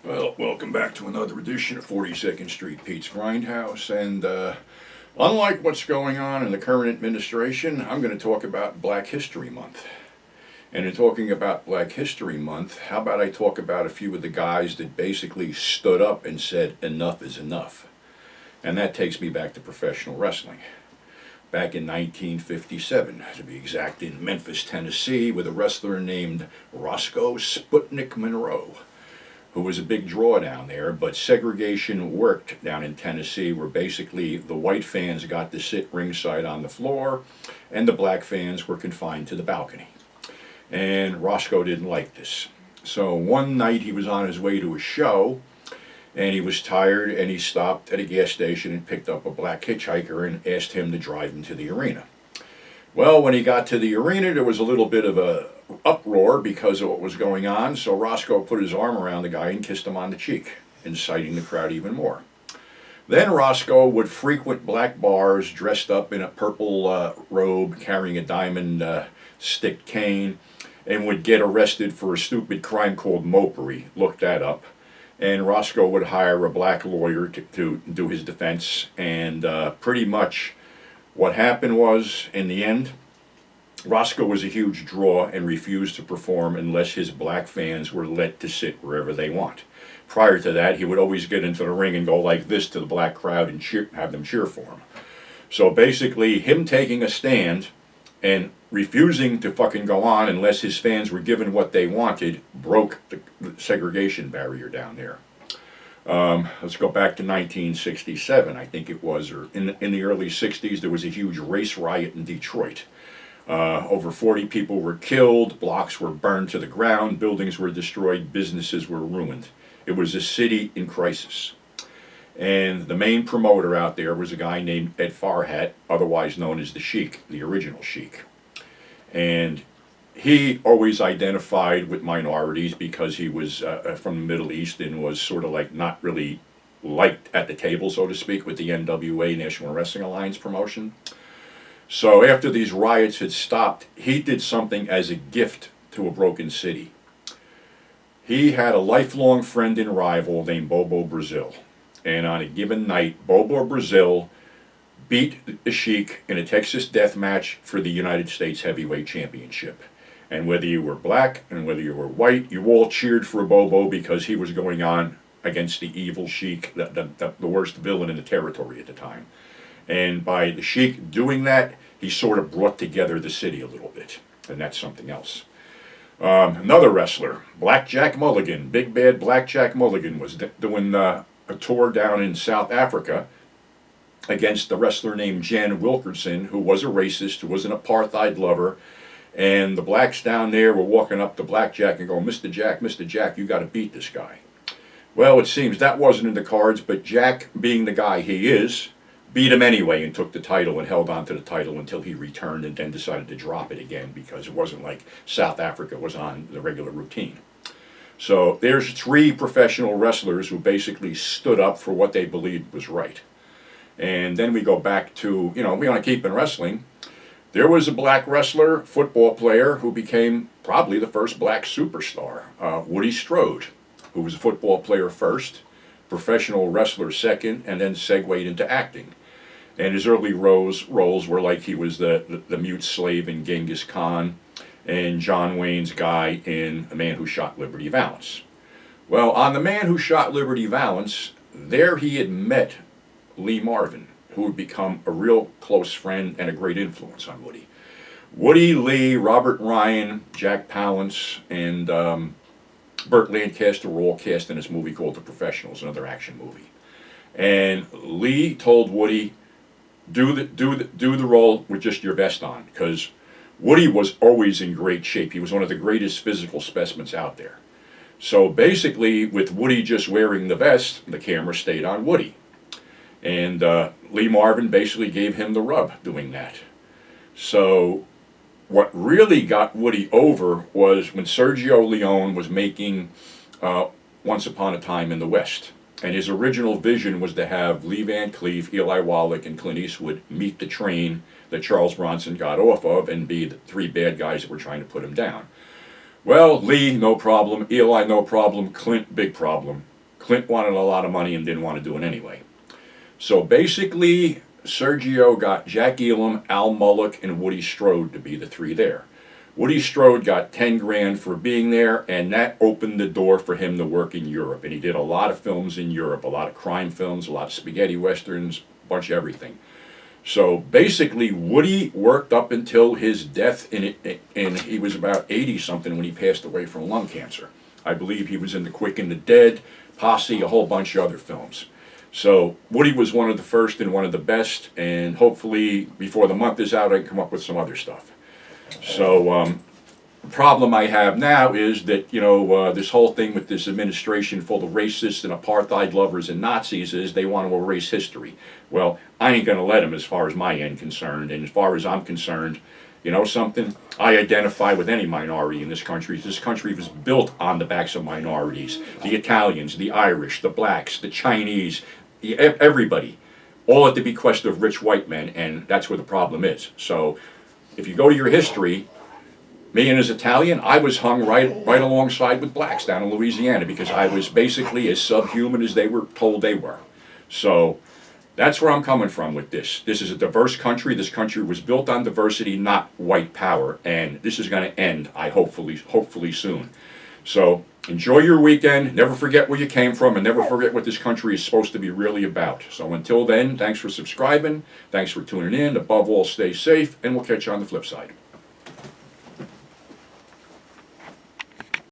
Well, welcome back to another edition of 42nd Street Pete's Grindhouse. And unlike what's going on in the current administration, I'm going to talk about Black History Month. And in talking about Black History Month, how about I talk about a few of the guys that basically stood up and said, enough is enough. And that takes me back to professional wrestling. Back in 1957, to be exact, in Memphis, Tennessee, with a wrestler named Roscoe Sputnik Monroe, who was a big draw down there, but segregation worked down in Tennessee, where basically the white fans got to sit ringside on the floor and the black fans were confined to the balcony. And Roscoe didn't like this. So one night he was on his way to a show and he was tired and he stopped at a gas station and picked up a black hitchhiker and asked him to drive him to the arena. Well, when he got to the arena, there was a little bit of a uproar because of what was going on, so Roscoe put his arm around the guy and kissed him on the cheek, inciting the crowd even more. Then Roscoe would frequent black bars dressed up in a purple robe, carrying a diamond stick cane, and would get arrested for a stupid crime called mopery. Look that up. And Roscoe would hire a black lawyer to do his defense, and pretty much what happened was, in the end, Roscoe was a huge draw and refused to perform unless his black fans were let to sit wherever they want. Prior to that, he would always get into the ring and go like this to the black crowd and have them cheer for him. So basically, him taking a stand and refusing to fucking go on unless his fans were given what they wanted broke the segregation barrier down there. Let's go back to 1967, I think it was, or in the early 60s, there was a huge race riot in Detroit. Over 40 people were killed, blocks were burned to the ground, buildings were destroyed, businesses were ruined. It was a city in crisis. And the main promoter out there was a guy named Ed Farhat, otherwise known as the Sheik, the original Sheik. And he always identified with minorities because he was from the Middle East and was sort of like not really liked at the table, so to speak, with the NWA, National Wrestling Alliance promotion. So after these riots had stopped, he did something as a gift to a broken city. He had a lifelong friend and rival named Bobo Brazil. And on a given night, Bobo Brazil beat the Sheik in a Texas death match for the United States Heavyweight Championship. And whether you were black and whether you were white, you all cheered for Bobo because he was going on against the evil Sheik, the worst villain in the territory at the time. And by the Sheik doing that, he sort of brought together the city a little bit. And that's something else. Another wrestler, Blackjack Mulligan, Big Bad Blackjack Mulligan, was doing a tour down in South Africa against a wrestler named Jan Wilkerson, who was a racist, who was an apartheid lover. And the blacks down there were walking up to Blackjack and going, Mr. Jack, you got to beat this guy. Well, it seems that wasn't in the cards, but Jack, being the guy he is, beat him anyway and took the title and held on to the title until he returned and then decided to drop it again because it wasn't like South Africa was on the regular routine. So there's 3 professional wrestlers who basically stood up for what they believed was right. And then we go back to, we want to keep in wrestling. There was a black wrestler, football player, who became probably the first black superstar, Woody Strode, who was a football player first, professional wrestler second, and then segued into acting. And his early roles were like he was the mute slave in Genghis Khan and John Wayne's guy in The Man Who Shot Liberty Valance. Well, on The Man Who Shot Liberty Valance, there he had met Lee Marvin, who would become a real close friend and a great influence on Woody. Woody, Lee, Robert Ryan, Jack Palance, and Burt Lancaster were all cast in this movie called The Professionals, another action movie. And Lee told Woody, do the role with just your vest on, because Woody was always in great shape. He was one of the greatest physical specimens out there. So basically, with Woody just wearing the vest, the camera stayed on Woody. And Lee Marvin basically gave him the rub doing that. So what really got Woody over was when Sergio Leone was making Once Upon a Time in the West. And his original vision was to have Lee Van Cleef, Eli Wallach, and Clint Eastwood meet the train that Charles Bronson got off of and be the 3 bad guys that were trying to put him down. Well, Lee, no problem. Eli, no problem. Clint, big problem. Clint wanted a lot of money and didn't want to do it anyway. So basically, Sergio got Jack Elam, Al Mullock, and Woody Strode to be the three there. Woody Strode got 10 grand for being there, and that opened the door for him to work in Europe. And he did a lot of films in Europe, a lot of crime films, a lot of spaghetti westerns, a bunch of everything. So basically, Woody worked up until his death, and he was about 80-something when he passed away from lung cancer. I believe he was in The Quick and the Dead, Posse, a whole bunch of other films. So Woody was one of the first and one of the best, and hopefully before the month is out I can come up with some other stuff. So the problem I have now is that, this whole thing with this administration full of racists and apartheid lovers and Nazis is they want to erase history. Well, I ain't going to let them as far as my end concerned, and as far as I'm concerned, you know something? I identify with any minority in this country. This country was built on the backs of minorities. The Italians, the Irish, the blacks, the Chinese, everybody. All at the bequest of rich white men, and that's where the problem is. So if you go to your history, me and as Italian, I was hung right alongside with blacks down in Louisiana because I was basically as subhuman as they were told they were. So that's where I'm coming from with this. This is a diverse country. This country was built on diversity, not white power, and this is going to end, hopefully soon. So enjoy your weekend. Never forget where you came from, and never forget what this country is supposed to be really about. So until then, thanks for subscribing. Thanks for tuning in. Above all, stay safe, and we'll catch you on the flip side.